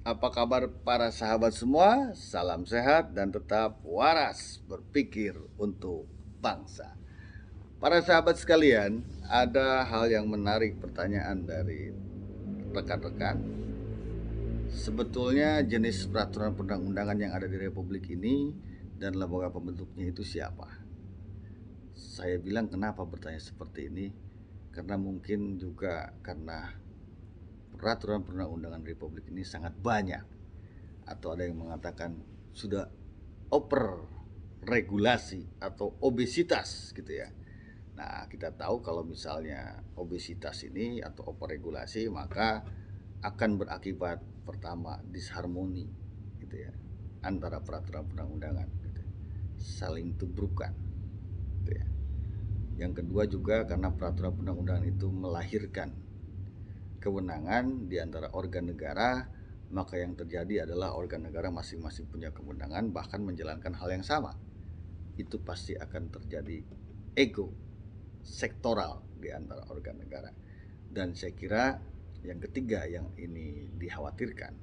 Apa kabar para sahabat semua? Salam sehat dan tetap waras berpikir untuk bangsa. Para sahabat sekalian, ada hal yang menarik pertanyaan dari rekan-rekan. Sebetulnya jenis peraturan perundang-undangan yang ada di Republik ini dan lembaga pembentuknya itu siapa? Saya bilang kenapa bertanya seperti ini? Karena mungkin juga karena peraturan perundang-undangan Republik ini sangat banyak, atau ada yang mengatakan sudah over regulasi atau obesitas gitu ya. Nah, kita tahu kalau misalnya obesitas ini atau over regulasi maka akan berakibat pertama disharmoni gitu ya antara peraturan perundang-undangan gitu. Saling tubrukan gitu ya. Yang kedua juga karena peraturan perundang-undangan itu melahirkan kewenangan di antara organ negara, maka yang terjadi adalah organ negara masing-masing punya kewenangan bahkan menjalankan hal yang sama. Itu pasti akan terjadi ego sektoral di antara organ negara. Dan saya kira yang ketiga yang ini dikhawatirkan,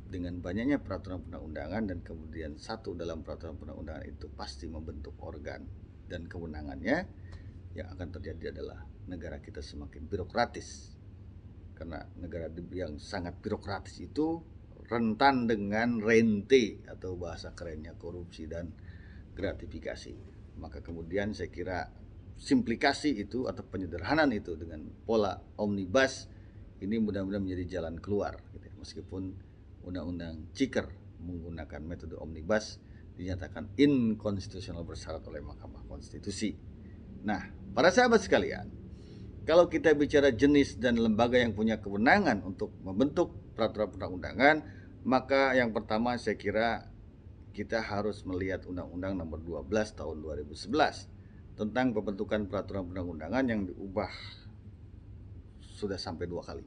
dengan banyaknya peraturan perundang-undangan dan kemudian satu dalam peraturan perundang-undangan itu pasti membentuk organ dan kewenangannya, yang akan terjadi adalah negara kita semakin birokratis. Karena negara yang sangat birokratis itu rentan dengan rente atau bahasa kerennya korupsi dan gratifikasi. Maka kemudian saya kira simplikasi itu atau penyederhanaan itu dengan pola omnibus ini mudah-mudahan menjadi jalan keluar gitu. Meskipun undang-undang Ciker menggunakan metode omnibus dinyatakan inkonstitusional bersyarat oleh Mahkamah Konstitusi. Nah, para sahabat sekalian, kalau kita bicara jenis dan lembaga yang punya kewenangan untuk membentuk peraturan perundang-undangan, maka yang pertama saya kira kita harus melihat Undang-Undang Nomor 12 Tahun 2011 tentang pembentukan peraturan perundang-undangan yang diubah sudah sampai 2 kali.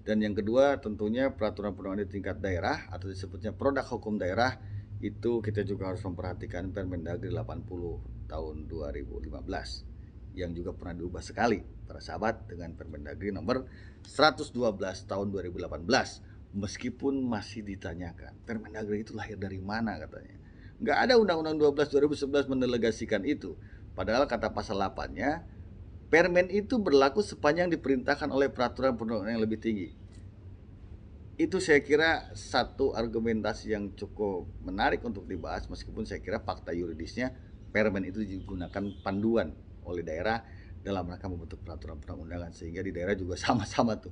Dan yang kedua tentunya peraturan perundang-undangan di tingkat daerah atau disebutnya produk hukum daerah, itu kita juga harus memperhatikan Permendagri 80 tahun 2015 yang juga pernah diubah sekali para sahabat dengan Permendagri nomor 112 tahun 2018. Meskipun masih ditanyakan Permendagri itu lahir dari mana katanya. Nggak ada Undang-Undang 12 2011 mendelegasikan itu. Padahal kata pasal 8-nya, Permen itu berlaku sepanjang diperintahkan oleh peraturan perundang-undangan yang lebih tinggi. Itu saya kira satu argumentasi yang cukup menarik untuk dibahas, meskipun saya kira fakta yuridisnya Permen itu digunakan panduan oleh daerah dalam rangka membentuk peraturan perundang-undangan, sehingga di daerah juga sama-sama tuh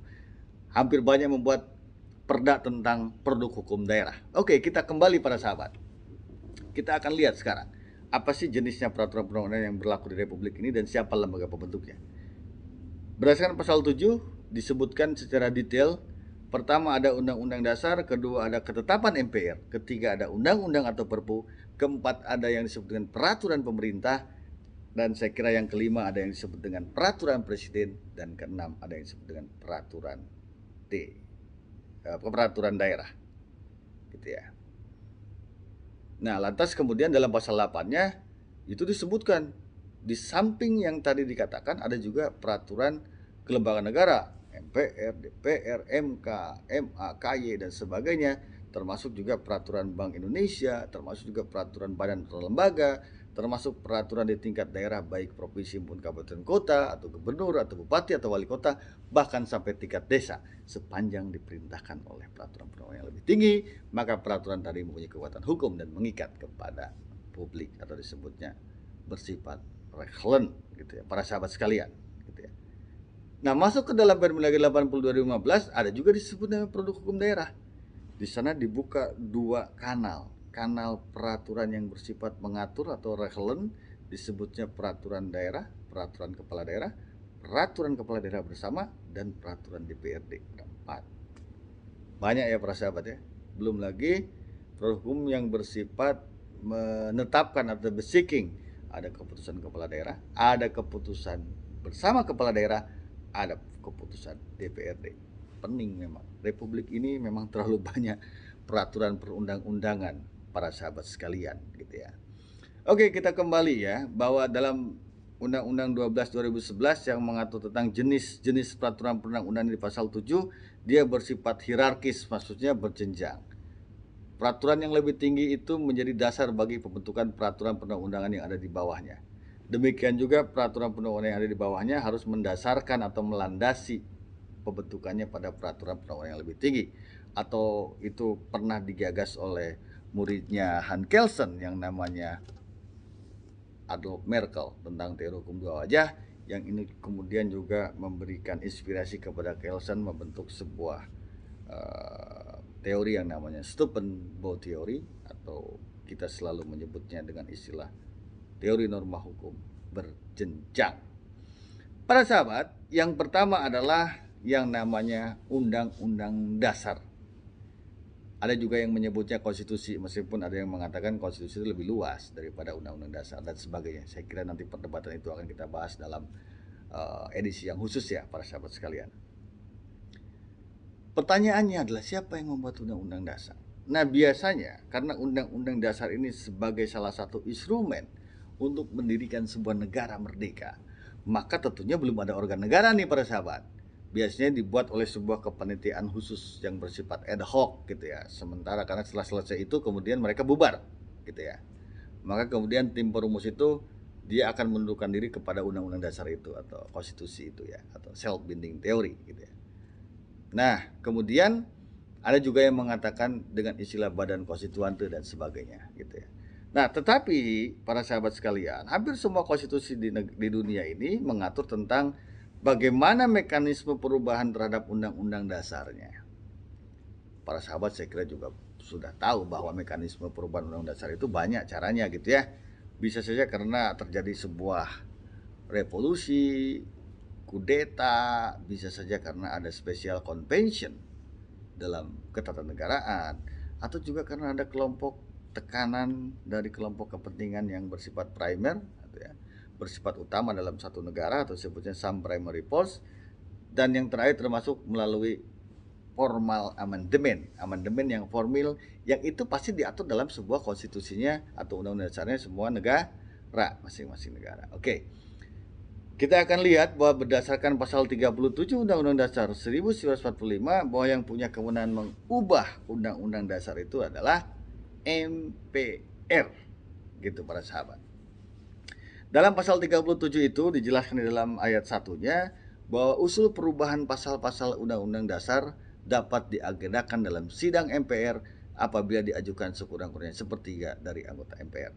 hampir banyak membuat perda tentang produk hukum daerah. Oke, kita kembali para sahabat. Kita akan lihat sekarang apa sih jenisnya peraturan perundang-undangan yang berlaku di Republik ini dan siapa lembaga pembentuknya. Berdasarkan pasal 7 disebutkan secara detail. Pertama ada Undang-Undang Dasar, kedua ada ketetapan MPR, ketiga ada undang-undang atau Perpu, keempat ada yang disebut dengan peraturan pemerintah, dan saya kira yang kelima ada yang disebut dengan peraturan presiden, dan keenam ada yang disebut dengan peraturan peraturan daerah gitu ya. Nah, lantas kemudian dalam pasal 8-nya itu disebutkan di samping yang tadi dikatakan ada juga peraturan kelembagaan negara, MPR, DPR, MK, MA, KY dan sebagainya, termasuk juga peraturan Bank Indonesia, termasuk juga peraturan badan atau lembaga, termasuk peraturan di tingkat daerah baik provinsi maupun kabupaten kota atau gubernur atau bupati atau wali kota, bahkan sampai tingkat desa. Sepanjang diperintahkan oleh peraturan perundang-undangan yang lebih tinggi, maka peraturan tadi mempunyai kekuatan hukum dan mengikat kepada publik atau disebutnya bersifat recurrent gitu ya, para sahabat sekalian gitu ya. Nah, masuk ke dalam Permendagri 80 2015 ada juga disebut dengan produk hukum daerah. Di sana dibuka dua kanal. Kanal peraturan yang bersifat mengatur atau recurrent disebutnya peraturan daerah, peraturan kepala daerah, peraturan kepala daerah bersama, dan peraturan DPRD. Ada 4. Banyak ya para sahabat ya. Belum lagi produk hukum yang bersifat menetapkan atau beseeking. Ada keputusan kepala daerah, ada keputusan bersama kepala daerah, ada keputusan DPRD. Pening memang. Republik ini memang terlalu banyak peraturan perundang-undangan para sahabat sekalian gitu ya. Oke, kita kembali ya bahwa dalam Undang-Undang 12 2011 yang mengatur tentang jenis-jenis peraturan perundang-undangan di pasal 7, dia bersifat hierarkis, maksudnya berjenjang. Peraturan yang lebih tinggi itu menjadi dasar bagi pembentukan peraturan perundang-undangan yang ada di bawahnya. Demikian juga peraturan perundang-undangan yang ada di bawahnya harus mendasarkan atau melandasi pembentukannya pada peraturan perundang-undangan yang lebih tinggi. Atau itu pernah digagas oleh muridnya Hans Kelsen yang namanya Adolf Merkel tentang teori hukum dua wajah, yang ini kemudian juga memberikan inspirasi kepada Kelsen membentuk sebuah teori yang namanya Steupenbau Theory, atau kita selalu menyebutnya dengan istilah teori norma hukum berjenjang. Para sahabat, yang pertama adalah yang namanya Undang-Undang Dasar. Ada juga yang menyebutnya konstitusi, meskipun ada yang mengatakan konstitusi itu lebih luas daripada undang-undang dasar dan sebagainya. Saya kira nanti perdebatan itu akan kita bahas dalam edisi yang khusus ya, para sahabat sekalian. Pertanyaannya adalah siapa yang membuat undang-undang dasar? Nah, biasanya karena undang-undang dasar ini sebagai salah satu instrumen untuk mendirikan sebuah negara merdeka, maka tentunya belum ada organ negara nih para sahabat. Biasanya dibuat oleh sebuah kepanitiaan khusus yang bersifat ad hoc gitu ya. Sementara karena setelah selesai itu kemudian mereka bubar gitu ya. Maka kemudian tim perumus itu dia akan menundukkan diri kepada undang-undang dasar itu atau konstitusi itu ya, atau self binding theory gitu ya. Nah, kemudian ada juga yang mengatakan dengan istilah badan konstituante dan sebagainya gitu ya. Nah, tetapi para sahabat sekalian, hampir semua konstitusi di dunia ini mengatur tentang bagaimana mekanisme perubahan terhadap undang-undang dasarnya. Para sahabat saya kira juga sudah tahu bahwa mekanisme perubahan undang-undang dasar itu banyak caranya gitu ya. Bisa saja karena terjadi sebuah revolusi, kudeta, bisa saja karena ada special convention dalam ketatanegaraan, atau juga karena ada kelompok tekanan dari kelompok kepentingan yang bersifat primer gitu ya, bersifat utama dalam satu negara, atau sebutnya some primary force. Dan yang terakhir termasuk melalui formal amandemen yang formal, yang itu pasti diatur dalam sebuah konstitusinya atau undang-undang dasarnya semua negara, masing-masing negara. Oke. Kita akan lihat bahwa berdasarkan pasal 37 Undang-Undang Dasar 1945 bahwa yang punya kewenangan mengubah Undang-Undang Dasar itu adalah MPR. Gitu para sahabat. Dalam pasal 37 itu dijelaskan di dalam ayat satunya bahwa usul perubahan pasal-pasal Undang-Undang Dasar dapat diagendakan dalam sidang MPR apabila diajukan sekurang-kurangnya sepertiga dari anggota MPR.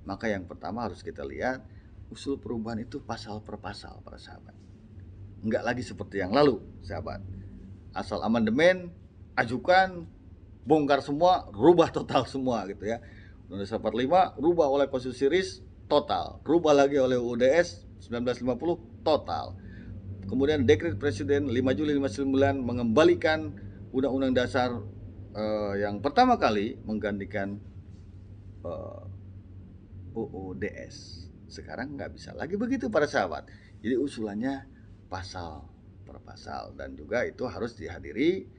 Maka yang pertama harus kita lihat usul perubahan itu pasal per pasal para sahabat. Enggak lagi seperti yang lalu sahabat. Asal amandemen, ajukan, bongkar semua, rubah total semua gitu ya. Undang-Undang Dasar 45 rubah oleh Konstitusi RIS total, rubah lagi oleh UUDS 1950 total. Kemudian dekret Presiden 5 Juli 59 mengembalikan Undang-Undang Dasar yang pertama kali menggantikan UUDS. Sekarang nggak bisa lagi begitu para sahabat. Jadi usulannya pasal per pasal, dan juga itu harus dihadiri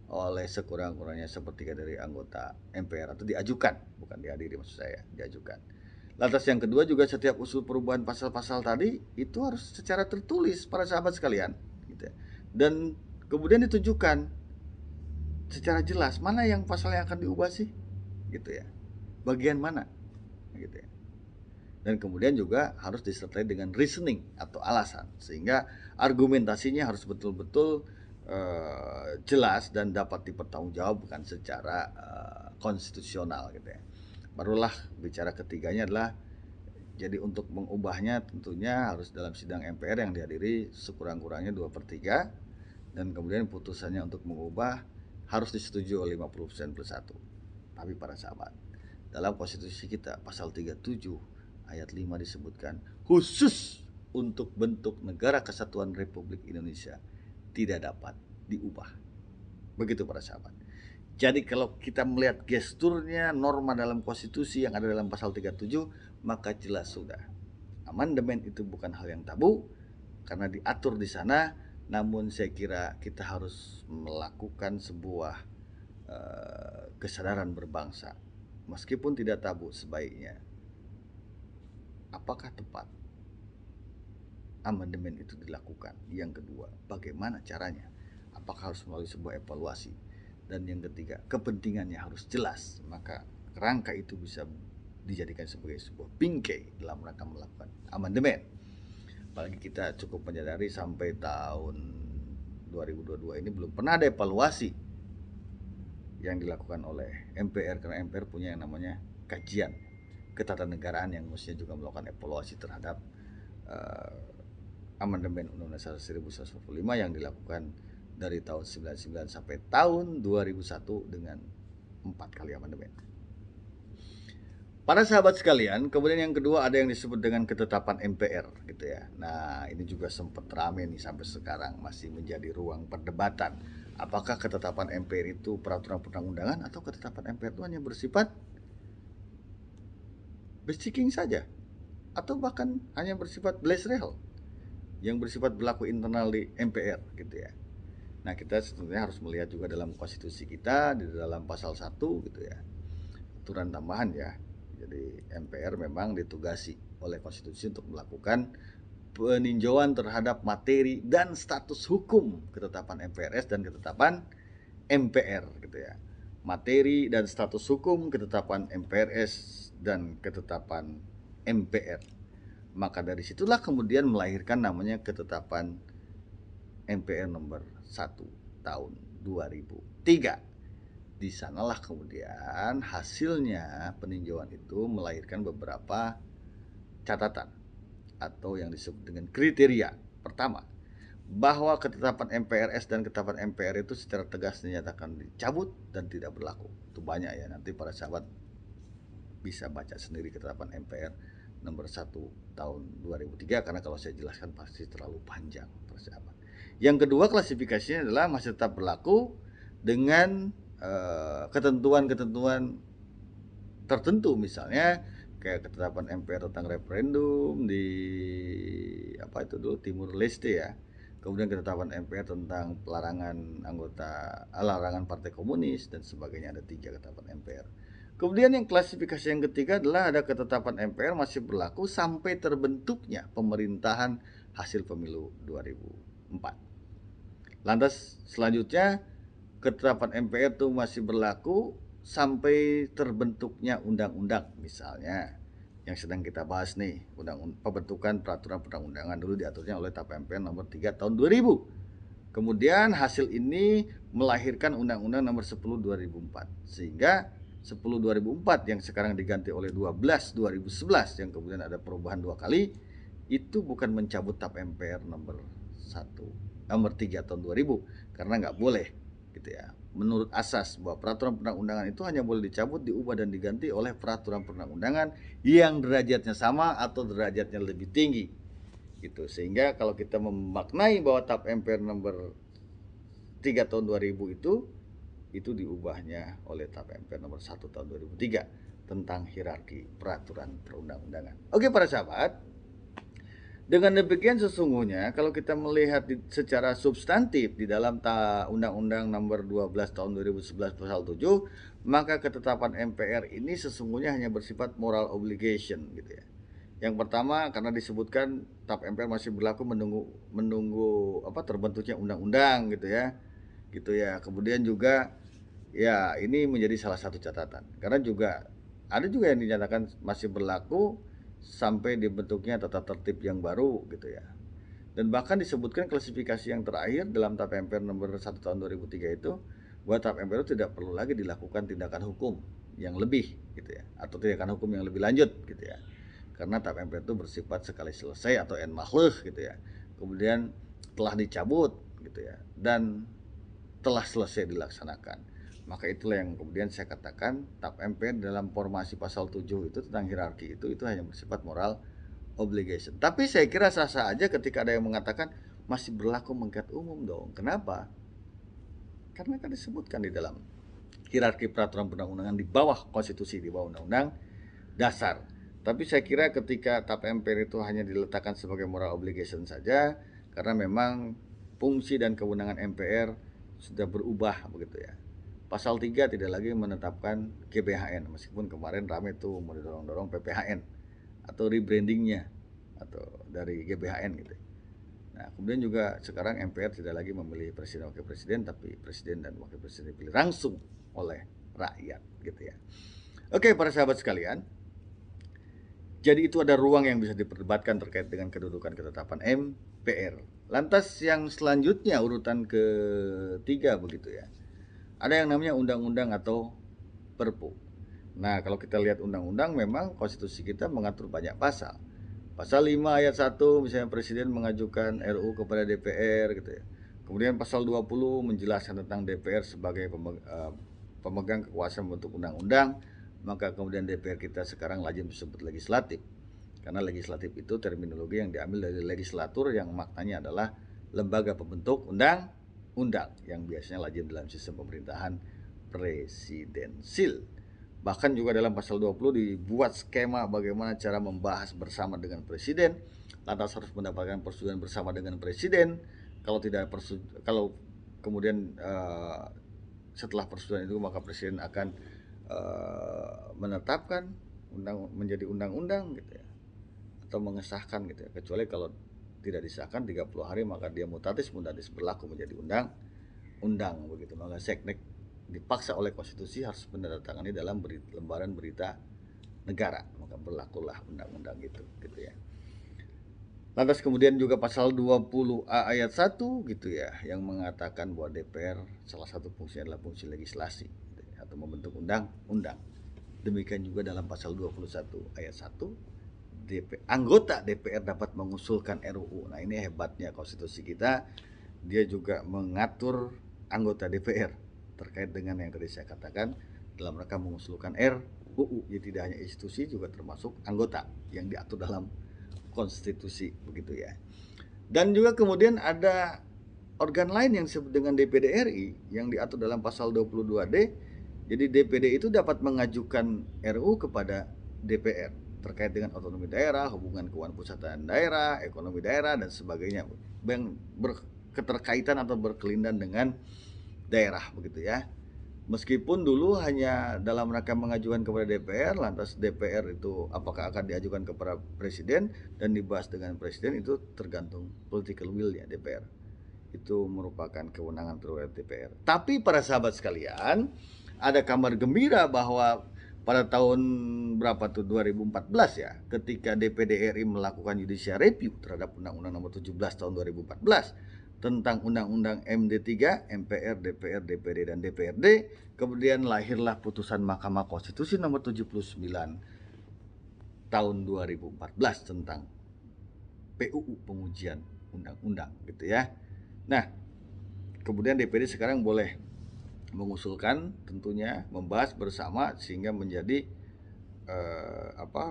oleh sekurang-kurangnya sepertiga dari anggota MPR, atau diajukan, bukan dihadiri maksud saya, diajukan. Lantas yang kedua juga setiap usul perubahan pasal-pasal tadi itu harus secara tertulis para sahabat sekalian gitu ya. Dan kemudian ditunjukkan secara jelas mana yang pasal yang akan diubah sih gitu ya, bagian mana gitu ya. Dan kemudian juga harus disertai dengan reasoning atau alasan, sehingga argumentasinya harus betul-betul jelas dan dapat dipertanggungjawabkan secara konstitusional gitu ya. Barulah bicara ketiganya adalah jadi untuk mengubahnya tentunya harus dalam sidang MPR yang dihadiri sekurang-kurangnya 2/3, dan kemudian putusannya untuk mengubah harus disetujui oleh 50% plus 1. Tapi para sahabat, dalam konstitusi kita pasal 37 ayat 5 disebutkan khusus untuk bentuk negara kesatuan Republik Indonesia tidak dapat diubah. Begitu para sahabat. Jadi kalau kita melihat gesturnya norma dalam konstitusi yang ada dalam pasal 37, maka jelas sudah amandemen itu bukan hal yang tabu karena diatur di sana. Namun saya kira kita harus melakukan sebuah kesadaran berbangsa, meskipun tidak tabu sebaiknya. Apakah tepat amandemen itu dilakukan. Yang kedua, bagaimana caranya? Apakah harus melalui sebuah evaluasi? Dan yang ketiga, kepentingannya harus jelas. Maka kerangka itu bisa dijadikan sebagai sebuah bingkai dalam rangka melakukan amandemen. Apalagi kita cukup menyadari sampai tahun 2022 ini belum pernah ada evaluasi yang dilakukan oleh MPR, karena MPR punya yang namanya kajian ketatanegaraan yang mestinya juga melakukan evaluasi terhadap amandemen Undang-Undang 1945 yang dilakukan dari tahun 99 sampai tahun 2001 dengan 4 kali amandemen. Para sahabat sekalian, kemudian yang kedua ada yang disebut dengan ketetapan MPR gitu ya. Nah, ini juga sempat rame nih sampai sekarang, masih menjadi ruang perdebatan. Apakah ketetapan MPR itu peraturan perundang-undangan atau ketetapan MPR itu hanya bersifat besticking saja, atau bahkan hanya bersifat blesrel yang bersifat berlaku internal di MPR gitu ya. Nah, kita sebenarnya harus melihat juga dalam konstitusi kita di dalam pasal 1 gitu ya. Aturan tambahan ya. Jadi MPR memang ditugasi oleh konstitusi untuk melakukan peninjauan terhadap materi dan status hukum ketetapan MPRS dan ketetapan MPR gitu ya. Materi dan status hukum ketetapan MPRS dan ketetapan MPR. Maka dari situlah kemudian melahirkan namanya ketetapan MPR nomor 1 tahun 2003. Di sanalah kemudian hasilnya peninjauan itu melahirkan beberapa catatan atau yang disebut dengan kriteria. Pertama, bahwa ketetapan MPRS dan ketetapan MPR itu secara tegas dinyatakan dicabut dan tidak berlaku. Itu banyak ya, nanti para sahabat bisa baca sendiri ketetapan MPR nomor 1 tahun 2003, karena kalau saya jelaskan pasti terlalu panjang para sahabat. Yang kedua, klasifikasinya adalah masih tetap berlaku dengan ketentuan-ketentuan tertentu, misalnya kayak ketetapan MPR tentang referendum di apa itu dulu Timur Leste ya. Kemudian ketetapan MPR tentang larangan partai komunis dan sebagainya, ada 3 ketetapan MPR. Kemudian yang klasifikasi yang ketiga adalah ada ketetapan MPR masih berlaku sampai terbentuknya pemerintahan hasil pemilu 2004. Lantas selanjutnya ketetapan MPR itu masih berlaku sampai terbentuknya undang-undang, misalnya yang sedang kita bahas nih, pembentukan peraturan perundang-undangan dulu diaturnya oleh TAP MPR nomor 3 tahun 2000. Kemudian hasil ini melahirkan Undang-Undang nomor 10 2004. Sehingga 10 2004 yang sekarang diganti oleh 12 2011 yang kemudian ada perubahan 2 kali, itu bukan mencabut TAP MPR nomor 3 tahun 2000, karena nggak boleh gitu ya. Menurut asas bahwa peraturan perundang-undangan itu hanya boleh dicabut, diubah dan diganti oleh peraturan perundang-undangan yang derajatnya sama atau derajatnya lebih tinggi gitu. Sehingga kalau kita memaknai bahwa TAP MPR nomor 3 tahun 2000 itu diubahnya oleh TAP MPR nomor 1 tahun 2003 tentang hierarki peraturan perundang-undangan. Oke para sahabat, dengan demikian sesungguhnya kalau kita melihat secara substantif di dalam Undang-Undang nomor 12 tahun 2011 pasal 7, maka ketetapan MPR ini sesungguhnya hanya bersifat moral obligation gitu ya. Yang pertama, karena disebutkan TAP MPR masih berlaku menunggu terbentuknya undang-undang gitu ya. Gitu ya. Kemudian juga ya ini menjadi salah satu catatan. Karena juga ada juga yang dinyatakan masih berlaku sampai dibentuknya tata tertib yang baru gitu ya. Dan bahkan disebutkan klasifikasi yang terakhir dalam TAP MPR nomor 1 tahun 2003 itu, bahwa TAP MPR itu tidak perlu lagi dilakukan tindakan hukum yang lebih gitu ya, atau tindakan hukum yang lebih lanjut gitu ya. Karena TAP MPR itu bersifat sekali selesai atau en makhluh gitu ya. Kemudian telah dicabut gitu ya, dan telah selesai dilaksanakan. Maka itulah yang kemudian saya katakan TAP MPR dalam formasi pasal 7 itu tentang hierarki itu hanya bersifat moral obligation. Tapi saya kira sah-sah aja ketika ada yang mengatakan masih berlaku mengikat umum dong. Kenapa? Karena kan disebutkan di dalam hierarki peraturan perundang-undangan di bawah konstitusi, di bawah undang-undang dasar. Tapi saya kira ketika TAP MPR itu hanya diletakkan sebagai moral obligation saja, karena memang fungsi dan kewenangan MPR sudah berubah begitu ya. Pasal 3 tidak lagi menetapkan GBHN, meskipun kemarin rame tuh mau didorong-dorong PPHN atau rebrandingnya atau dari GBHN gitu. Nah, kemudian juga sekarang MPR tidak lagi memilih presiden wakil presiden, tapi presiden dan wakil presiden dipilih langsung oleh rakyat gitu ya. Oke, para sahabat sekalian, jadi itu ada ruang yang bisa diperdebatkan terkait dengan kedudukan ketetapan MPR. Lantas yang selanjutnya urutan ketiga begitu ya. Ada yang namanya undang-undang atau Perpu. Nah, kalau kita lihat undang-undang memang konstitusi kita mengatur banyak pasal. Pasal 5 ayat 1 misalnya presiden mengajukan RUU kepada DPR gitu ya. Kemudian pasal 20 menjelaskan tentang DPR sebagai pemegang kekuasaan membentuk undang-undang, maka kemudian DPR kita sekarang lazim disebut legislatif. Karena legislatif itu terminologi yang diambil dari legislatur yang maknanya adalah lembaga pembentuk undang-undang yang biasanya lazim dalam sistem pemerintahan presidensil. Bahkan juga dalam pasal 20 dibuat skema bagaimana cara membahas bersama dengan presiden, lantas harus mendapatkan persetujuan bersama dengan presiden. Kalau kemudian setelah persetujuan itu maka presiden akan menetapkan menjadi undang-undang gitu ya, atau mengesahkan gitu ya. Kecuali kalau tidak disahkan 30 hari maka dia mutatis berlaku menjadi undang begitu. Maka seknek dipaksa oleh konstitusi harus menandatangani dalam lembaran berita negara, maka berlakulah undang-undang itu gitu ya. Lantas kemudian juga pasal 20A ayat 1 gitu ya, yang mengatakan bahwa DPR salah satu fungsinya adalah fungsi legislasi gitu ya, atau membentuk undang-undang. Demikian juga dalam pasal 21 ayat 1 anggota DPR dapat mengusulkan RUU. Nah, ini hebatnya konstitusi kita, dia juga mengatur anggota DPR terkait dengan yang tadi saya katakan dalam rangka mengusulkan RUU. Jadi tidak hanya institusi, juga termasuk anggota yang diatur dalam konstitusi begitu ya. Dan juga kemudian ada organ lain yang disebut dengan DPD RI yang diatur dalam pasal 22D. Jadi DPD itu dapat mengajukan RUU kepada DPR terkait dengan otonomi daerah, hubungan keuangan pusat dan daerah, ekonomi daerah dan sebagainya yang berketerkaitan atau berkelindan dengan daerah begitu ya. Meskipun dulu hanya dalam rangka mengajukan kepada DPR, lantas DPR itu apakah akan diajukan kepada presiden dan dibahas dengan presiden itu tergantung political will ya DPR. Itu merupakan kewenangan prerogatif DPR. Tapi para sahabat sekalian, ada kabar gembira bahwa pada tahun berapa tuh 2014 ya, ketika DPD RI melakukan judicial review terhadap Undang-Undang Nomor 17 tahun 2014 tentang Undang-Undang MD3, MPR, DPR, DPD dan DPRD, kemudian lahirlah putusan Mahkamah Konstitusi nomor 79 tahun 2014 tentang PUU, pengujian undang-undang gitu ya. Nah, kemudian DPD sekarang boleh mengusulkan tentunya membahas bersama sehingga menjadi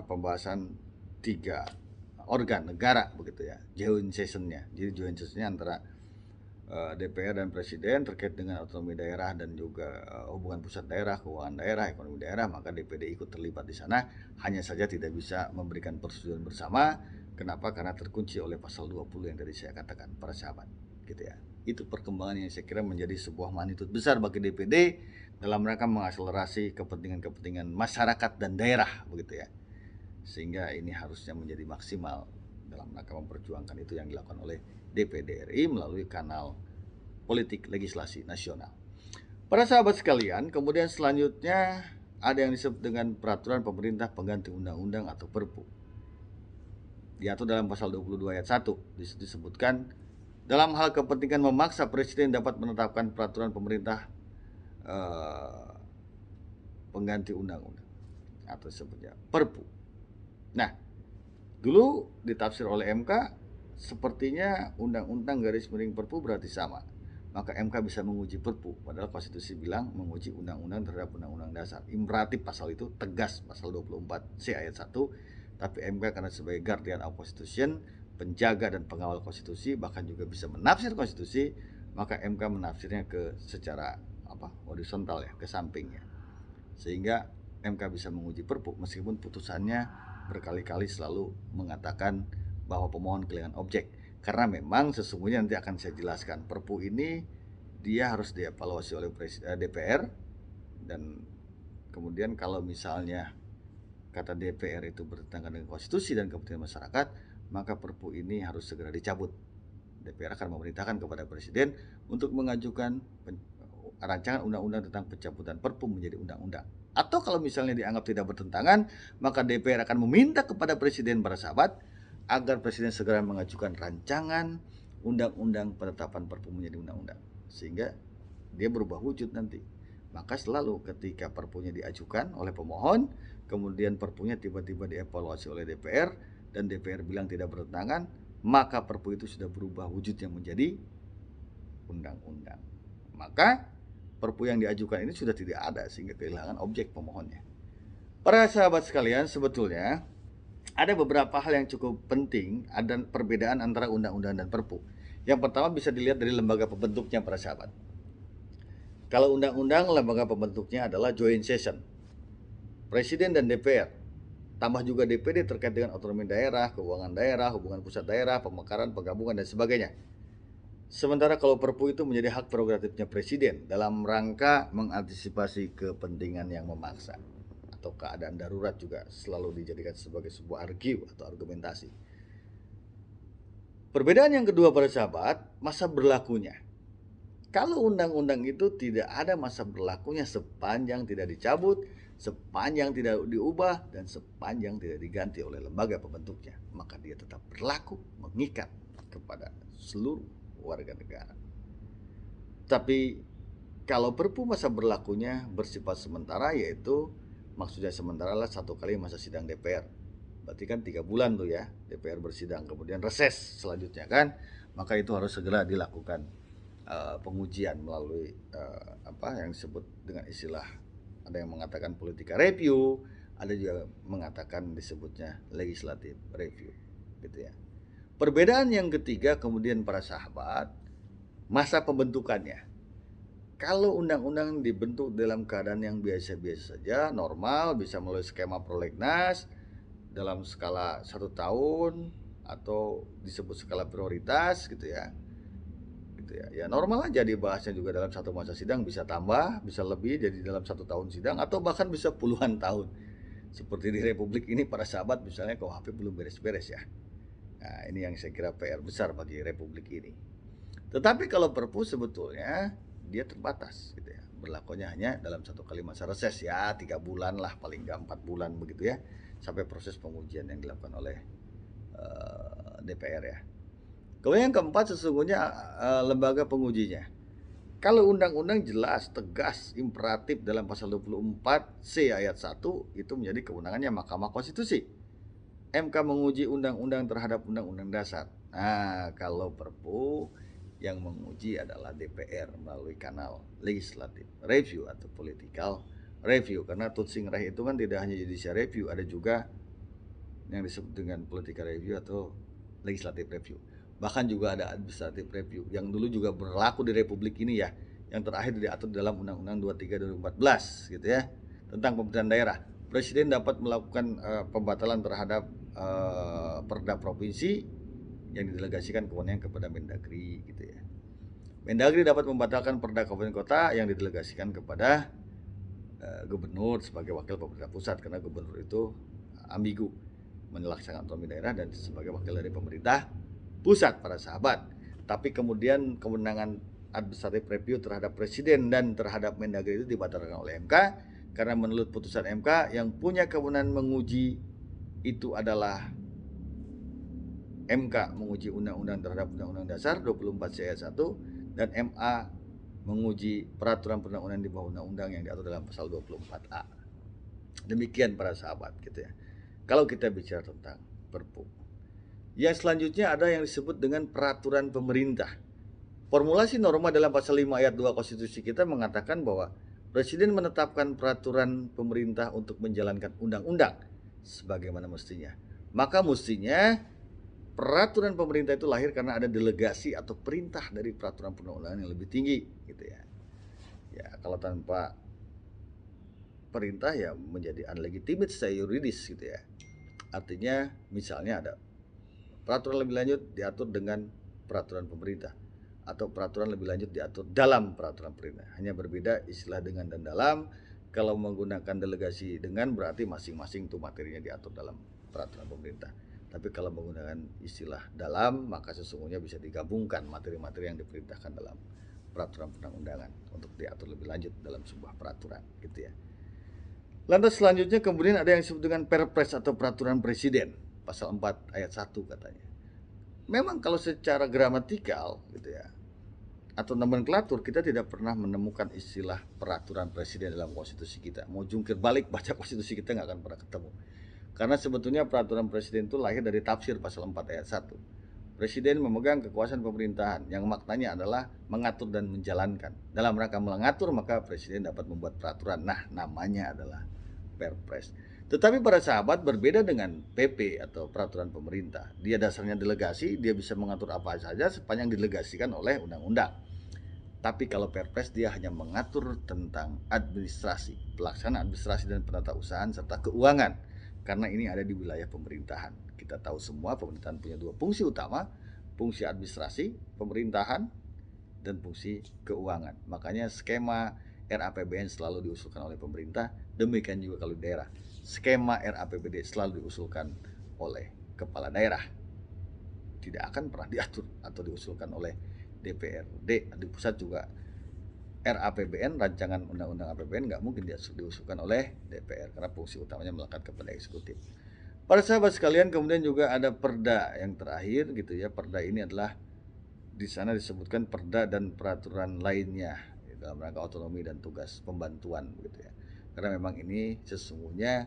pembahasan 3 organ negara begitu ya, joint sessionnya. Jadi joint sessionnya antara DPR dan presiden terkait dengan otonomi daerah dan juga hubungan pusat daerah, keuangan daerah, ekonomi daerah, maka DPD ikut terlibat di sana. Hanya saja tidak bisa memberikan persetujuan bersama. Kenapa? Karena terkunci oleh pasal 20 yang tadi saya katakan, para sahabat gitu ya. Itu perkembangan yang saya kira menjadi sebuah magnitude besar bagi DPD dalam rangka mengakselerasi kepentingan-kepentingan masyarakat dan daerah begitu ya. Sehingga ini harusnya menjadi maksimal dalam rangka memperjuangkan itu yang dilakukan oleh DPD RI melalui kanal politik legislasi nasional. Para sahabat sekalian, kemudian selanjutnya ada yang disebut dengan peraturan pemerintah pengganti undang-undang atau Perpu. Diatur dalam pasal 22 ayat 1 disebutkan dalam hal kepentingan memaksa presiden dapat menetapkan peraturan pemerintah pengganti undang-undang atau disebutnya Perpu. Nah, dulu ditafsir oleh MK sepertinya undang-undang garis miring Perpu berarti sama. Maka MK bisa menguji Perpu, padahal konstitusi bilang menguji undang-undang terhadap undang-undang dasar. Imperatif pasal itu tegas, pasal 24C ayat 1. Tapi MK karena sebagai guardian of constitution, penjaga dan pengawal konstitusi, bahkan juga bisa menafsir konstitusi, maka MK menafsirnya secara horizontal ya, ke sampingnya. Sehingga MK bisa menguji Perpu meskipun putusannya berkali-kali selalu mengatakan bahwa pemohon kehilangan objek. Karena memang sesungguhnya nanti akan saya jelaskan, Perpu ini dia harus dievaluasi oleh DPR, dan kemudian kalau misalnya kata DPR itu bertentangan dengan konstitusi dan kepentingan masyarakat, maka Perpu ini harus segera dicabut DPR akan memerintahkan kepada Presiden untuk mengajukan rancangan undang-undang tentang pencabutan Perpu menjadi undang-undang. Atau kalau misalnya dianggap tidak bertentangan, maka DPR akan meminta kepada Presiden, para sahabat, agar Presiden segera mengajukan rancangan undang-undang penetapan Perpu menjadi undang-undang, sehingga dia berubah wujud nanti. Maka selalu ketika Perpunya diajukan oleh pemohon, kemudian Perpunya tiba-tiba dievaluasi oleh DPR, dan DPR bilang tidak bertentangan, maka Perpu itu sudah berubah wujudnya menjadi undang-undang. Maka Perpu yang diajukan ini sudah tidak ada, sehingga kehilangan objek pemohonnya. Para sahabat sekalian, sebetulnya ada beberapa hal yang cukup penting, ada perbedaan antara undang-undang dan Perpu. Yang pertama bisa dilihat dari lembaga pembentuknya, para sahabat. Kalau undang-undang, lembaga pembentuknya adalah joint session, Presiden dan DPR, tambah juga DPD terkait dengan otonomi daerah, keuangan daerah, hubungan pusat daerah, pemekaran, penggabungan, dan sebagainya. Sementara kalau Perpu itu menjadi hak prerogatifnya Presiden dalam rangka mengantisipasi kepentingan yang memaksa atau keadaan darurat, juga selalu dijadikan sebagai sebuah argue atau argumentasi. Perbedaan yang kedua, para sahabat, masa berlakunya. Kalau undang-undang itu tidak ada masa berlakunya sepanjang tidak dicabut, sepanjang tidak diubah, dan sepanjang tidak diganti oleh lembaga pembentuknya, maka dia tetap berlaku, mengikat kepada seluruh warga negara. Tapi kalau Perpu masa berlakunya bersifat sementara, yaitu maksudnya sementara lah 1 kali masa sidang DPR. Berarti kan 3 bulan tuh ya DPR bersidang, kemudian reses selanjutnya kan, maka itu harus segera dilakukan pengujian melalui apa yang disebut dengan istilah, ada yang mengatakan politika review, ada juga mengatakan disebutnya legislative review, gitu ya. Perbedaan yang ketiga kemudian, para sahabat, masa pembentukannya. Kalau undang-undang dibentuk dalam keadaan yang biasa-biasa saja, normal, bisa melalui skema prolegnas dalam skala 1 tahun atau disebut skala prioritas, gitu ya. Ya normal aja dibahasnya, juga dalam 1 masa sidang bisa tambah, bisa lebih, jadi dalam 1 tahun sidang, atau bahkan bisa puluhan tahun. Seperti di Republik ini, para sahabat, misalnya KUHP belum beres-beres ya. Nah, ini yang saya kira PR besar bagi Republik ini. Tetapi kalau Perpu sebetulnya dia terbatas, gitu ya. Berlakunya hanya dalam 1 kali masa reses ya, 3 bulan lah, paling nggak 4 bulan begitu ya, sampai proses pengujian yang dilakukan oleh DPR ya. Kemudian yang keempat, sesungguhnya lembaga pengujinya. Kalau undang-undang jelas, tegas, imperatif dalam pasal 24C ayat 1, itu menjadi kewenangannya Mahkamah Konstitusi. MK menguji undang-undang terhadap undang-undang dasar. Nah, kalau Perpu yang menguji adalah DPR melalui kanal legislative review atau political review. Karena Tutsing Reh itu kan tidak hanya judicial review, ada juga yang disebut dengan political review atau legislative review. Bahkan juga ada administrative review yang dulu juga berlaku di Republik ini ya, yang terakhir diatur dalam Undang-Undang 23 2014 gitu ya, tentang pemerintahan daerah. Presiden dapat melakukan pembatalan terhadap perda provinsi yang didelegasikan kewenangan kepada Mendagri, gitu ya. Mendagri dapat membatalkan perda kabupaten kota yang didelegasikan kepada gubernur sebagai wakil pemerintah pusat, karena gubernur itu ambigu, melaksanakan otonomi daerah dan sebagai wakil dari pemerintah pusat, para sahabat. Tapi kemudian kewenangan administrative review terhadap presiden dan terhadap Mendagri itu dibatalkan oleh MK, karena menurut putusan MK yang punya kewenangan menguji itu adalah MK menguji undang-undang terhadap Undang-Undang Dasar 24C ayat 1, dan MA menguji peraturan perundang-undangan di bawah undang-undang yang diatur dalam pasal 24A. Demikian, para sahabat, gitu ya. Kalau kita bicara tentang Perpu. Yang selanjutnya ada yang disebut dengan peraturan pemerintah. Formulasi norma dalam pasal 5 ayat 2 konstitusi kita mengatakan bahwa Presiden menetapkan peraturan pemerintah untuk menjalankan undang-undang sebagaimana mestinya. Maka mestinya peraturan pemerintah itu lahir karena ada delegasi atau perintah dari peraturan perundang-undangan yang lebih tinggi, gitu ya. Ya, kalau tanpa perintah ya menjadi unlegitimate secara yuridis, gitu ya. Artinya misalnya ada peraturan lebih lanjut diatur dengan peraturan pemerintah, atau peraturan lebih lanjut diatur dalam peraturan pemerintah. Hanya berbeda istilah dengan dan dalam. Kalau menggunakan delegasi dengan, berarti masing-masing itu materinya diatur dalam peraturan pemerintah. Tapi kalau menggunakan istilah dalam, maka sesungguhnya bisa digabungkan materi-materi yang diperintahkan dalam peraturan perundang-undangan untuk diatur lebih lanjut dalam sebuah peraturan, gitu ya. Lantas selanjutnya kemudian ada yang disebut dengan Perpres atau peraturan presiden, pasal 4 ayat 1 katanya. Memang kalau secara gramatikal gitu ya, atau nomenklatur, kita tidak pernah menemukan istilah peraturan presiden dalam konstitusi kita. Mau jungkir balik baca konstitusi kita nggak akan pernah ketemu. Karena sebetulnya peraturan presiden itu lahir dari tafsir pasal 4 ayat 1. Presiden memegang kekuasaan pemerintahan yang maknanya adalah mengatur dan menjalankan. Dalam rangka mengatur maka presiden dapat membuat peraturan. Nah, namanya adalah Perpres. Tetapi para sahabat berbeda dengan PP atau peraturan pemerintah. Dia dasarnya delegasi, dia bisa mengatur apa saja sepanjang didelegasikan oleh undang-undang. Tapi kalau Perpres dia hanya mengatur tentang administrasi, pelaksanaan administrasi dan penatausahaan serta keuangan. Karena ini ada di wilayah pemerintahan. Kita tahu semua pemerintahan punya dua fungsi utama, fungsi administrasi, pemerintahan, dan fungsi keuangan. Makanya skema RAPBN selalu diusulkan oleh pemerintah, demikian juga kalau di daerah. Skema RAPBD selalu diusulkan oleh kepala daerah. Tidak akan pernah diatur atau diusulkan oleh DPRD. Di pusat juga RAPBN, rancangan undang-undang APBN, nggak mungkin diusulkan oleh DPR karena fungsi utamanya melekat kepada eksekutif. Para sahabat sekalian, kemudian juga ada perda yang terakhir gitu ya. Perda ini adalah di sana disebutkan perda dan peraturan lainnya dalam rangka otonomi dan tugas pembantuan gitu ya. Karena memang ini sesungguhnya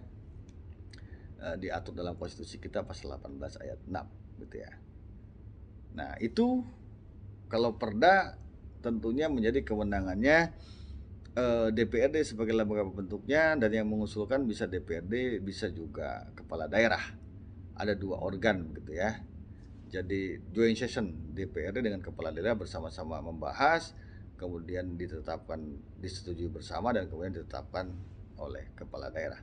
diatur dalam konstitusi kita pasal 18 ayat 6 gitu ya. Nah, itu kalau perda tentunya menjadi kewenangannya DPRD sebagai lembaga pembentuknya, dan yang mengusulkan bisa DPRD, bisa juga kepala daerah. Ada dua organ gitu ya. Jadi joint session DPRD dengan kepala daerah bersama-sama membahas, kemudian ditetapkan, disetujui bersama, dan kemudian ditetapkan oleh kepala daerah.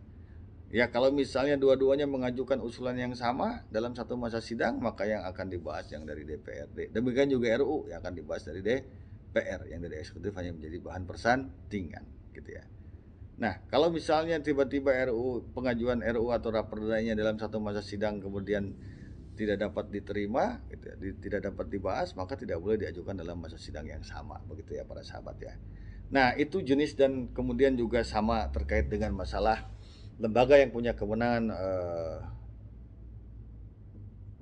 Ya kalau misalnya dua-duanya mengajukan usulan yang sama dalam satu masa sidang, maka yang akan dibahas yang dari DPRD. Demikian juga RUU yang akan dibahas dari DPR, yang dari eksekutif hanya menjadi bahan persandingan gitu ya. Nah, kalau misalnya tiba-tiba pengajuan RUU atau rapordanya dalam satu masa sidang kemudian tidak dapat diterima, gitu ya, tidak dapat dibahas, maka tidak boleh diajukan dalam masa sidang yang sama, begitu ya para sahabat ya. Nah, itu jenis, dan kemudian juga sama terkait dengan masalah lembaga yang punya kewenangan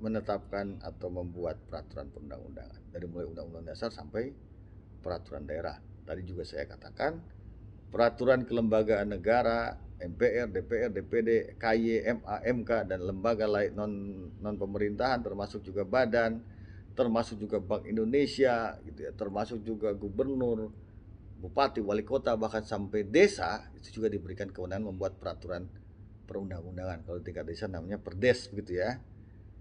menetapkan atau membuat peraturan perundang-undangan dari mulai undang-undang dasar sampai peraturan daerah. Tadi juga saya katakan peraturan kelembagaan negara, MPR, DPR, DPD, KY, MA, MK, dan lembaga lain non pemerintahan, termasuk juga badan, termasuk juga Bank Indonesia, gitu ya, termasuk juga gubernur, bupati, wali kota, bahkan sampai desa itu juga diberikan kewenangan membuat peraturan perundang-undangan. Kalau tingkat desa namanya perdes, begitu ya.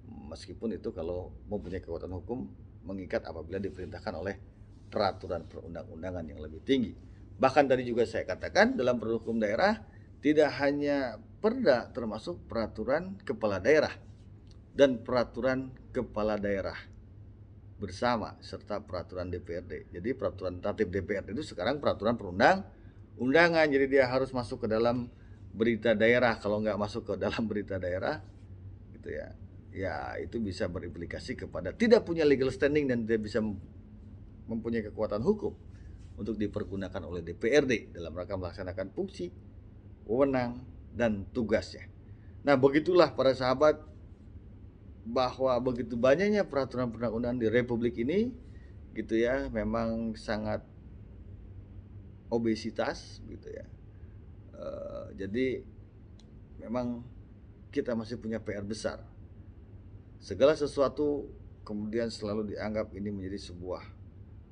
Meskipun itu kalau mempunyai kekuatan hukum mengikat apabila diperintahkan oleh peraturan perundang-undangan yang lebih tinggi. Bahkan tadi juga saya katakan dalam peraturan hukum daerah tidak hanya perda, termasuk peraturan kepala daerah dan peraturan kepala daerah bersama serta peraturan DPRD. Jadi peraturan tatip DPRD itu sekarang peraturan perundang-undangan. Jadi dia harus masuk ke dalam berita daerah. Kalau nggak masuk ke dalam berita daerah, gitu ya, ya itu bisa berimplikasi kepada tidak punya legal standing dan tidak bisa mempunyai kekuatan hukum untuk dipergunakan oleh DPRD dalam rangka melaksanakan fungsi, wewenang, dan tugasnya. Nah, begitulah para sahabat, bahwa begitu banyaknya peraturan perundang-undangan di Republik ini gitu ya, memang sangat obesitas gitu ya. Jadi memang kita masih punya PR besar. Segala sesuatu kemudian selalu dianggap ini menjadi sebuah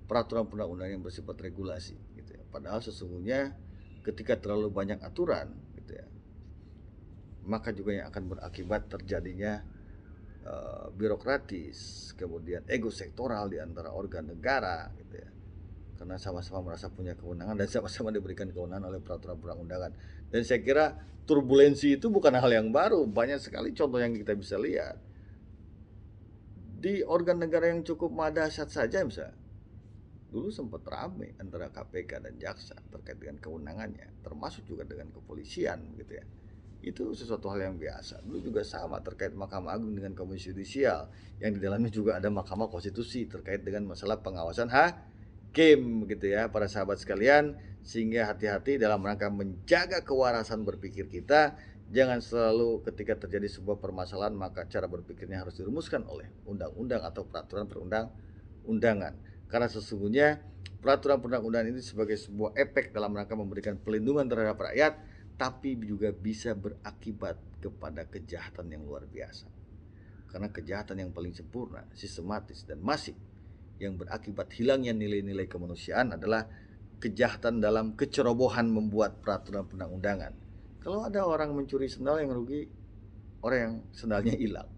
peraturan perundang-undangan yang bersifat regulasi gitu ya. Padahal sesungguhnya ketika terlalu banyak aturan gitu ya, maka juga yang akan berakibat terjadinya birokratis, kemudian ego sektoral di antara organ negara gitu ya. Karena sama-sama merasa punya kewenangan dan sama-sama diberikan kewenangan oleh peraturan perundang-undangan. Dan saya kira turbulensi itu bukan hal yang baru, banyak sekali contoh yang kita bisa lihat. Di organ negara yang cukup dahsyat saja misalnya, dulu sempat ramai antara KPK dan jaksa terkait dengan kewenangannya, termasuk juga dengan kepolisian gitu ya. itu sesuatu hal yang biasa. Dulu juga sama terkait Mahkamah Agung dengan Komisi Yudisial, yang di dalamnya juga ada Mahkamah Konstitusi terkait dengan masalah pengawasan hakim gitu ya, para sahabat sekalian. Sehingga hati-hati dalam rangka menjaga kewarasan berpikir kita. Jangan selalu ketika terjadi sebuah permasalahan maka cara berpikirnya harus dirumuskan oleh undang-undang atau peraturan perundang-undangan. Karena sesungguhnya peraturan perundang-undangan ini sebagai sebuah efek dalam rangka memberikan pelindungan terhadap rakyat, tapi juga bisa berakibat kepada kejahatan yang luar biasa. Karena kejahatan yang paling sempurna, sistematis, dan masif yang berakibat hilangnya nilai-nilai kemanusiaan adalah kejahatan dalam kecerobohan membuat peraturan perundang-undangan. Kalau ada orang mencuri sendal, yang rugi orang yang sendalnya hilang.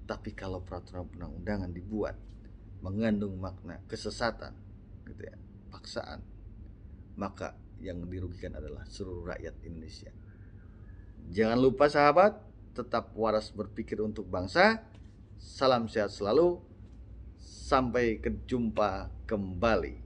Tapi kalau peraturan perundang-undangan dibuat mengandung makna kesesatan, gitu ya, paksaan, maka yang dirugikan adalah seluruh rakyat Indonesia. Jangan lupa sahabat, tetap waras berpikir untuk bangsa. Salam sehat selalu. Sampai jumpa kembali.